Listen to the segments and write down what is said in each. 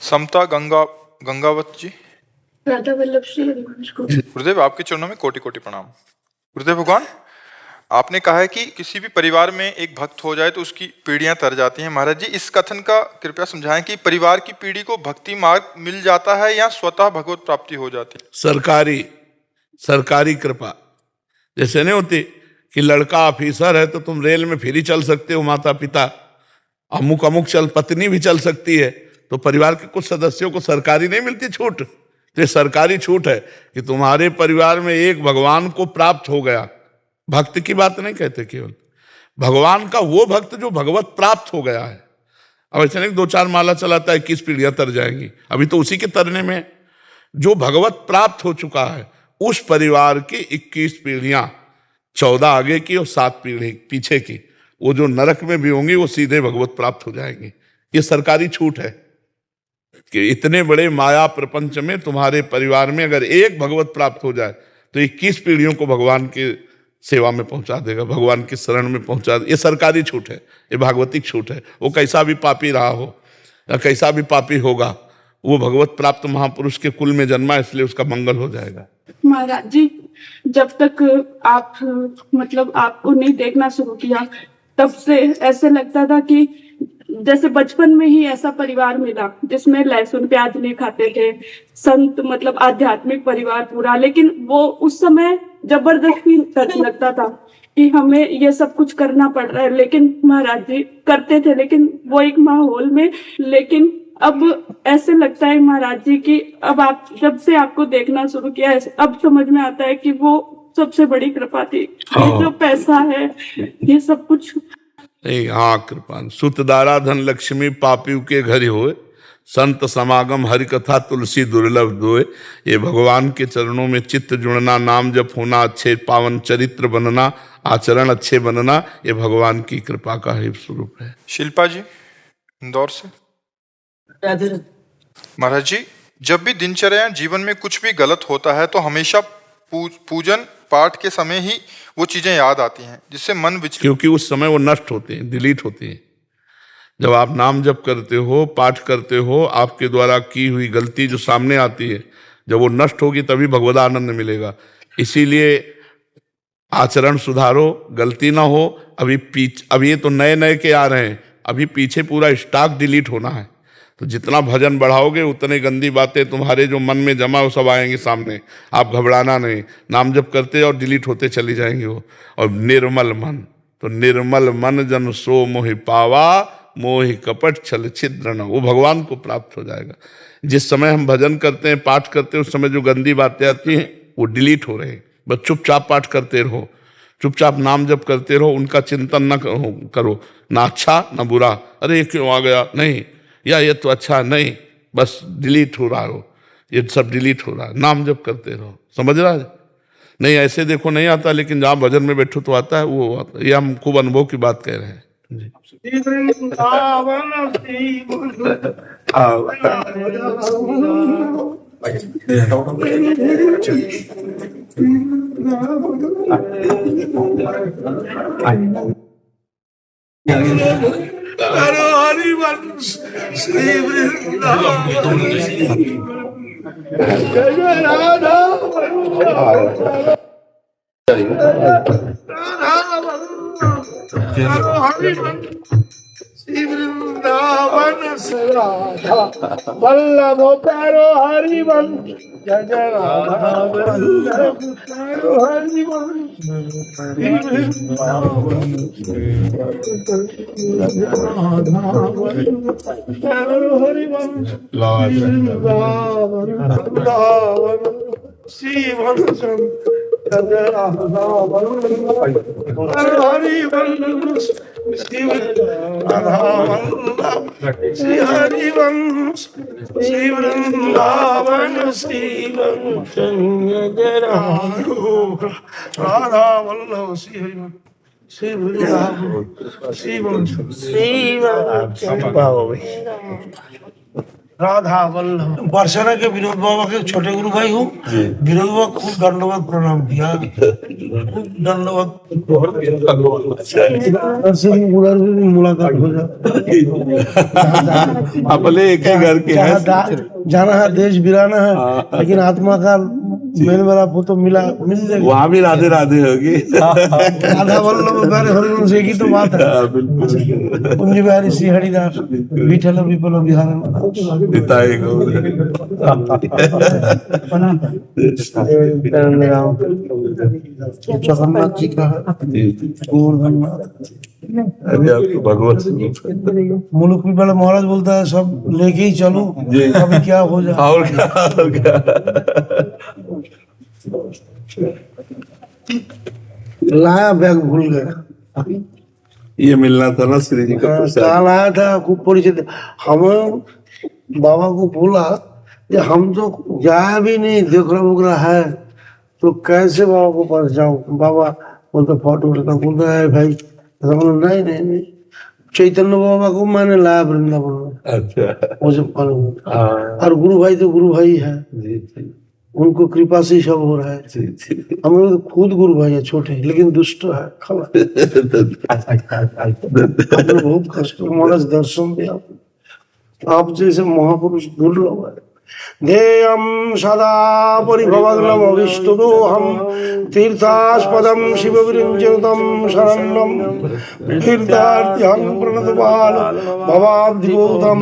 समता गंगावत जी। राधा वल्लभ श्री हरिवंश को। गुरुदेव, आपके चरणों में कोटि कोटि प्रणाम। गुरुदेव भगवान, आपने कहा है कि किसी भी परिवार में एक भक्त हो जाए तो उसकी पीढ़ियां तर जाती हैं। महाराज जी, इस कथन का कृपया समझाएं कि परिवार की पीढ़ी को भक्ति मार्ग मिल जाता है या स्वतः भगवत प्राप्ति हो जाती है? सरकारी कृपा जैसे नहीं होती कि लड़का ऑफिसर है तो तुम रेल में फ्री चल सकते हो, माता पिता अमुक अमुक चल, पत्नी भी चल सकती है, तो परिवार के कुछ सदस्यों को सरकारी नहीं मिलती छूट। तो ये सरकारी छूट है कि तुम्हारे परिवार में एक भगवान को प्राप्त हो गया। भक्त की बात नहीं कहते, केवल भगवान का वो भक्त जो भगवत प्राप्त हो गया है। अब ऐसे नहीं 2-4 माला चलाता है 21 पीढ़ियां तर जाएंगी, अभी तो उसी के तरने में। जो भगवत प्राप्त हो चुका है उस परिवार की 21 पीढ़ियां, 14 आगे की और 7 पीढ़ी पीछे की, वो जो नरक में भी होंगी वो सीधे भगवत प्राप्त हो जाएंगी। ये सरकारी छूट है कि इतने बड़े माया प्रपंच में तुम्हारे परिवार में अगर एक भगवत प्राप्त हो जाए तो 21 पीढ़ियों को भगवान की सेवा में पहुंचा देगा, भगवान की शरण में पहुंचा देगा। ये सरकारी छूट है, ये भागवतिक छूट है। वो कैसा भी पापी रहा हो या कैसा भी पापी होगा, वो भगवत प्राप्त महापुरुष के कुल में जन्मा, इसलिए उसका मंगल हो जाएगा। महाराज जी, जब तक आप मतलब आपको नहीं देखना शुरू किया तब से ऐसे लगता था कि जैसे बचपन में ही ऐसा परिवार मिला जिसमें लहसुन प्याज नहीं खाते थे, संत मतलब आध्यात्मिक परिवार पूरा। लेकिन वो उस समय जबरदस्ती लगता था कि हमें ये सब कुछ करना पड़ रहा है, लेकिन महाराज जी करते थे, लेकिन वो एक माहौल में। लेकिन अब ऐसे लगता है महाराज जी कि अब आप जब से आपको देखना शुरू किया है, अब समझ में आता है कि वो सबसे बड़ी कृपा थी। ये जो पैसा है, ये सब कुछ हाँ कृपा। सुतदारा धन लक्ष्मी पापी के घर होए, संत समागम हरि कथा तुलसी दुर्लभ दोए। ये भगवान के चरणों में चित्त जुड़ना, नाम जप होना, अच्छे पावन चरित्र बनना, आचरण अच्छे बनना, ये भगवान की कृपा का ही स्वरूप है। शिल्पा जी, इंदौर से। महाराज जी, जब भी दिनचर्या जीवन में कुछ भी गलत होता है तो हमेशा पूजन पाठ के समय ही वो चीजें याद आती हैं, जिससे मन विचलित, क्योंकि उस समय वो नष्ट होते हैं, डिलीट होती हैं। जब आप नाम जप करते हो, पाठ करते हो, आपके द्वारा की हुई गलती जो सामने आती है, जब वो नष्ट होगी तभी भगवदानंद मिलेगा। इसीलिए आचरण सुधारो, गलती ना हो। अभी ये तो नए नए के आ रहे हैं, अभी पीछे पूरा स्टॉक डिलीट होना है। तो जितना भजन बढ़ाओगे उतने गंदी बातें तुम्हारे जो मन में जमा वो सब आएंगे सामने। आप घबराना नहीं, नाम जप करते और डिलीट होते चली जाएंगे वो। और निर्मल मन, तो निर्मल मन जन सो मोहि पावा, मोहि कपट छल छिद्र न, वो भगवान को प्राप्त हो जाएगा। जिस समय हम भजन करते हैं, पाठ करते हैं, उस समय जो गंदी बातें आती हैं वो डिलीट हो रहे हैं। बस चुपचाप पाठ करते रहो, चुपचाप नाम जप करते रहो, उनका चिंतन न करो, ना अच्छा ना बुरा। अरे ये क्यों आ गया, नहीं, या ये तो अच्छा नहीं, बस डिलीट हो रहा हो, ये सब डिलीट हो रहा है। नाम जप करते रहो, समझ रहा है? नहीं ऐसे देखो नहीं आता, लेकिन जहाँ भजन में बैठो तो आता है, वो आता है। ये हम खूब अनुभव की बात कह रहे हैं जी। हरिवंश श्री वृंदावन जय राधा हरिवंश श्री वृंदावन से राधा वल्लभ प्यारो हरिवंश जय राधा वल्लभ प्यारो हरिवंश श्री वृंदावन राधा वल्लभ प्यारो हरिवंश वृंदावन श्री वंश जय राधा वल्लभ हरिवंश श्री राधा वल्लभ श्री हरिवंश श्री वृंदावन श्री वंश जय राधा वल्लभ श्री हरिवंश श्री वृंदावन श्री वंश श्री राधा वल्लभ बरसाना के विनोद बाबा के छोटे गुरु भाई हूँ। विनोद बाबा को खूब दंडवत प्रणाम किया, खूब दंडवत। से भी मुलाकात हो जाए। अपने एक ही घर के हैं। जाना है देश बिराना है, लेकिन आत्मा का मेरा फोटो मिल जाएगा। वहाँ भी राधे राधे होगी। राधा वल्लभ प्यारे हरिवंश एक ही तो बात है। कुंज बिहारी श्री हरिदास विठल विपल बिहार पिताई को जगन्नाथ जी का गोवर्धननाथ अरे आपको भगवत मुलुक भी पहले महाराज बोलता है सब लेके ही चलो, अभी क्या हो जाए। और क्या लाया बैग भूल गया। ये मिलना था ना श्री जी का प्रसाद। काल आया था खूब परिचित। हम बाबा को बोला कि हम तो जाया भी नहीं, देखरा बुकरा है तो कैसे बाबा को पास जाऊं। बाबा बोलते फोटो लगा, बोलता है भाई नहीं नहीं नहीं, चैतन्य बाबा को मैंने लाया वृंदावन में। अच्छा मुझे मालूम। और गुरु भाई तो गुरु भाई है, उनको कृपा से ही सब हो रहा है। हम लोग तो खुद गुरु भाई है छोटे, लेकिन दुष्ट है खला। बहुत कष्ट महाराज दर्शन दे आप जैसे महापुरुष दुर्लभ है। ध्येयं सदा परिभवग्नम् अविष्टदोहं तीर्थास्पदं शिवविरञ्जनुतं शरणं तीर्थार्थिहं प्रणतपाल भवाब्धिभूतं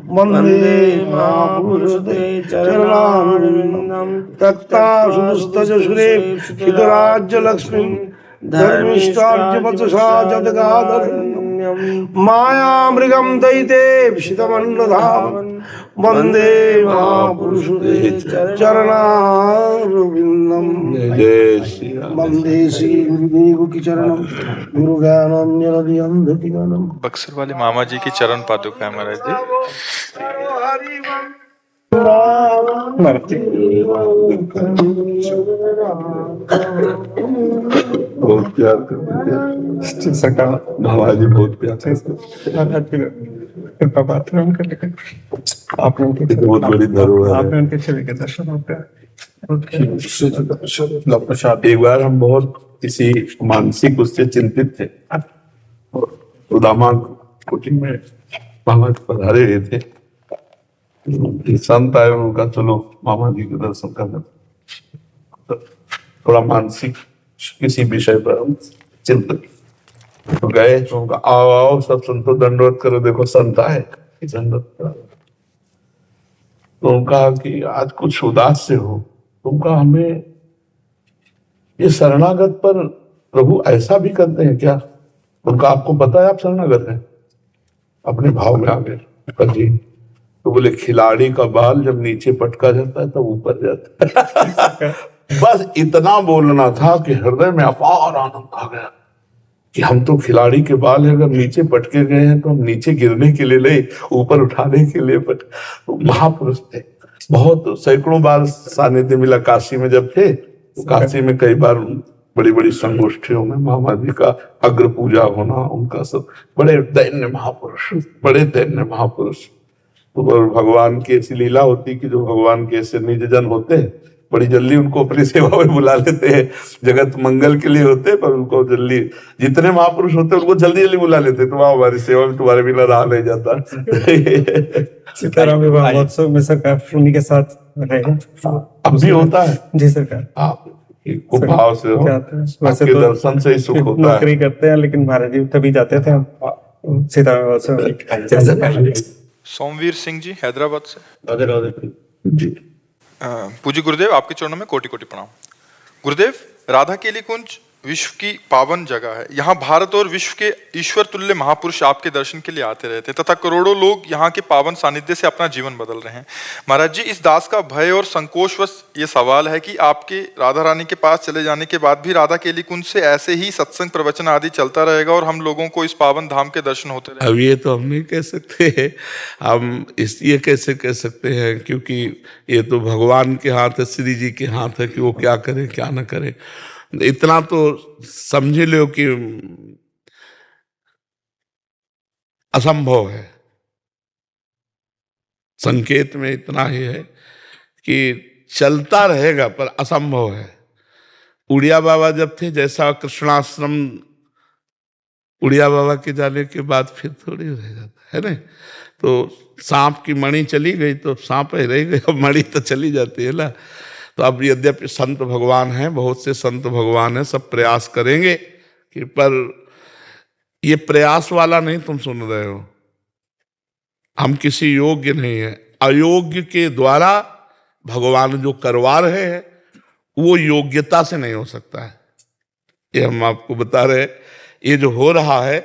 वन्दे महापुरुषते चरणारविन्दं तक्तासुदुस्तजसुरे हितराज्यलक्ष्मीं धर्मिष्ठार्यवचसा जदगाधरण्यं मायामृगं दयिते विशितमन्नधाम वन्दे महापुरुषते चरणारविन्दं वन्दे श्री गुरुदेव की चरणं गुरुज्ञानान्यनदियं बक्सर वाले मामा जी की चरण पादुका है महाराज जी। बहुत प्यार करते महाराज जी, बहुत प्यार बहुत बड़ी धरोहर है। एक बार हम बहुत किसी मानसिक उससे चिंतित थे, उदामा कोचिंग में मामा जी पधारे हुए थे। संत आए, उनका चलो मामा जी के दर्शन करना, थोड़ा मानसिक किसी विषय पर हम चिंतित तो गए। तो उनका आओ आओ सब संतो दंडवत करो, देखो संत आए दंडवत करो। तो उनका कि आज कुछ उदास से हो, तो उनका हमें ये शरणागत पर प्रभु ऐसा भी करते हैं क्या? उनका आपको पता है आप शरणागत हैं? अपने भाव में आ गए जी। तो बोले खिलाड़ी का बाल जब नीचे पटका जाता है तब ऊपर जाता है। बस इतना बोलना था कि हृदय में अपार आनंद आ गया कि हम तो खिलाड़ी के बाल अगर नीचे पटके गए हैं तो हम नीचे गिरने के लिए नहीं, ऊपर उठाने के लिए महापुरुष थे। बहुत सैकड़ों बार सानिध्य मिला काशी में जब थे। काशी में कई बार बड़ी बड़ी संगोष्ठियों में मामा जी का अग्र पूजा होना, उनका सब बड़े दैन्य महापुरुष, बड़े दैन्य महापुरुष। तो भगवान की ऐसी लीला होती कि जो भगवान के ऐसे निज जन होते हैं बड़ी जल्दी उनको अपनी सेवा में बुला लेते हैं। जगत मंगल के लिए होते पर उनको जल्दी, जितने महापुरुष होते हैं उनको जल्दी जल्दी बुला लेते। तो वहां हमारी सेवा में तुम्हारे बिना रहा नहीं जाता। सीताराम विवाह महोत्सव में सरकार उन्हीं के साथ रहे। अब भी होता है जी सरकार, आप भाव से हो, वैसे आपके तो दर्शन से ही सुख होता है। नौकरी करते हैं, लेकिन महाराज जी तभी जाते थे हम सीताराम महोत्सव में। सोमवीर सिंह जी हैदराबाद से। जी पूज्य गुरुदेव, आपके चरणों में कोटि कोटि प्रणाम। गुरुदेव, राधा केली कुंज विश्व की पावन जगह है। यहाँ भारत और विश्व के ईश्वर तुल्य महापुरुष आपके दर्शन के लिए आते रहते हैं तथा करोड़ों लोग यहाँ के पावन सानिध्य से अपना जीवन बदल रहे हैं। महाराज जी, इस दास का भय और संकोचवश ये सवाल है कि आपके राधा रानी के पास चले जाने के बाद भी राधा केली कुंज से ऐसे ही सत्संग प्रवचन आदि चलता रहेगा और हम लोगों को इस पावन धाम के दर्शन होते रहेंगे? अब ये तो हम नहीं कह सकते। हम ये कैसे कह सकते हैं, क्योंकि ये तो भगवान के हाथ है, श्री जी के हाथ है कि वो क्या करे क्या न करे। इतना तो समझ लो कि असंभव है। संकेत में इतना ही है कि चलता रहेगा पर असंभव है। उड़िया बाबा जब थे, जैसा कृष्णाश्रम उड़िया बाबा के जाने के बाद फिर थोड़ी रह जाता है ना। तो सांप की मणि चली गई तो सांप ही रह गई, अब मणि तो चली जाती है ना। तो अब यद्यपि संत भगवान हैं, बहुत से संत भगवान हैं, सब प्रयास करेंगे कि, पर ये प्रयास वाला नहीं तुम सुन रहे हो। हम किसी योग्य नहीं है, अयोग्य के द्वारा भगवान जो करवा रहे हैं वो योग्यता से नहीं हो सकता है। ये हम आपको बता रहे हैं, ये जो हो रहा है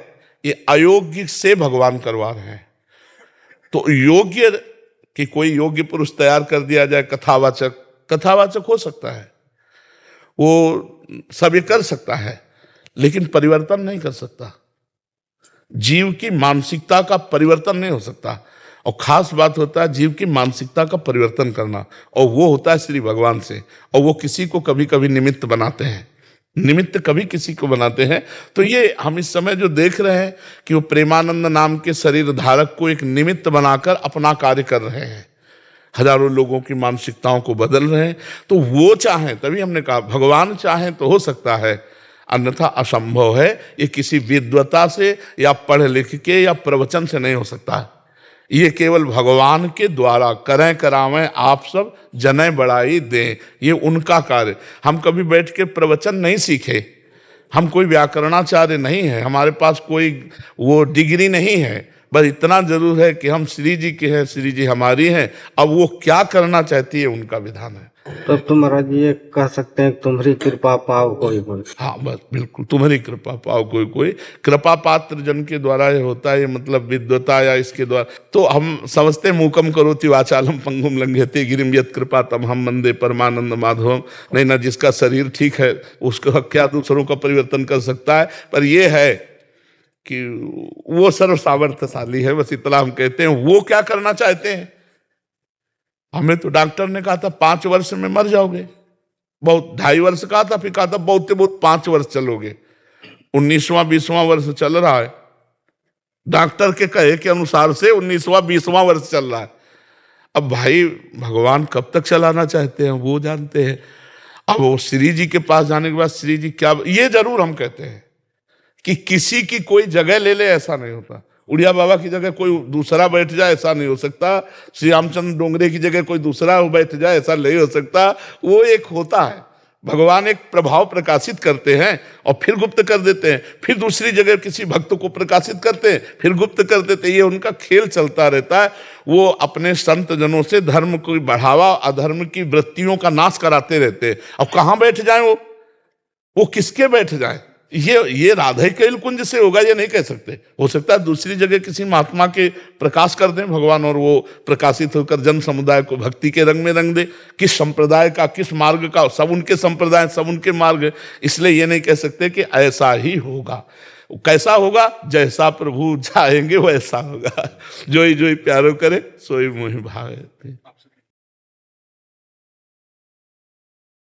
ये अयोग्य से भगवान करवा रहे हैं। तो योग्य कि कोई योग्य पुरुष तैयार कर दिया जाए, कथावाचक हो सकता है, वो सब ये कर सकता है, लेकिन परिवर्तन नहीं कर सकता। जीव की मानसिकता का परिवर्तन नहीं हो सकता। और खास बात होता है जीव की मानसिकता का परिवर्तन करना, और वो होता है श्री भगवान से। और वो किसी को कभी कभी निमित्त बनाते हैं, निमित्त कभी किसी को बनाते हैं। तो ये हम इस समय जो देख रहे हैं कि वो प्रेमानंद नाम के शरीर धारक को एक निमित्त बनाकर अपना कार्य कर रहे हैं, हजारों लोगों की मानसिकताओं को बदल रहे हैं। तो वो चाहें, तभी हमने कहा भगवान चाहें तो हो सकता है, अन्यथा असंभव है। ये किसी विद्वता से या पढ़ लिख के या प्रवचन से नहीं हो सकता। ये केवल भगवान के द्वारा करें करावें, आप सब जने बढ़ाई दें, ये उनका कार्य। हम कभी बैठ के प्रवचन नहीं सीखे, हम कोई व्याकरणाचार्य नहीं है, हमारे पास कोई वो डिग्री नहीं है, बस इतना जरूर है कि हम श्री जी के हैं, श्री जी हमारी हैं। अब वो क्या करना चाहती है उनका विधान है। तो तुम महाराज ये कह सकते हैं तुम्हारी कृपा पाओ कोई कोई। हाँ बस बिल्कुल, तुम्हारी कृपा पाओ कोई कोई। कृपा पात्र जन के द्वारा ये होता है, मतलब विद्वता या इसके द्वारा। तो हम समझते मूकम करोति वाचालम पंगुम लंघयते गिरिम यत् कृपा तम हम मंदे परमानंद माधवम। नहीं ना, जिसका शरीर ठीक है उसका क्या दूसरों का परिवर्तन कर सकता है। पर यह है कि वो सर्व सामर्थ्यशाली है, बस इतना हम कहते हैं। वो क्या करना चाहते हैं? हमें तो डॉक्टर ने कहा था 5 वर्ष में मर जाओगे, बहुत 2.5 वर्ष कहा था, फिर कहा था बहुत 5 वर्ष चलोगे। 19वां 20वां वर्ष चल रहा है, डॉक्टर के कहे के अनुसार से 19वां 20वां वर्ष चल रहा है। अब भाई भगवान कब तक चलाना चाहते हैं वो जानते हैं। अब वो श्री जी के पास जाने के बाद श्री जी क्या, ये जरूर हम कहते हैं कि किसी की कोई जगह ले ले, ऐसा नहीं होता। उड़िया बाबा की जगह कोई दूसरा बैठ जाए ऐसा नहीं हो सकता। श्री रामचंद्र डोंगरे की जगह कोई दूसरा बैठ जाए ऐसा नहीं हो सकता। वो एक होता है, भगवान एक प्रभाव प्रकाशित करते हैं और फिर गुप्त कर देते हैं, फिर दूसरी जगह किसी भक्त को प्रकाशित करते हैं, फिर गुप्त कर देते हैं। ये उनका खेल चलता रहता है। वो अपने संत जनों से धर्म को बढ़ावा, अधर्म की वृत्तियों का नाश कराते रहते हैं। अब कहाँ बैठ जाए वो किसके बैठ जाए? ये राधे कैल कुंज से होगा ये नहीं कह सकते। हो सकता है दूसरी जगह किसी महात्मा के प्रकाश कर दें भगवान, और वो प्रकाशित होकर जन समुदाय को भक्ति के रंग में रंग दे। किस संप्रदाय का, किस मार्ग का, सब उनके संप्रदाय, सब उनके मार्ग। इसलिए ये नहीं कह सकते कि ऐसा ही होगा। कैसा होगा? जैसा प्रभु चाहेंगे वैसा होगा। जोई जोई प्यारो करे सोई मोहि भावे।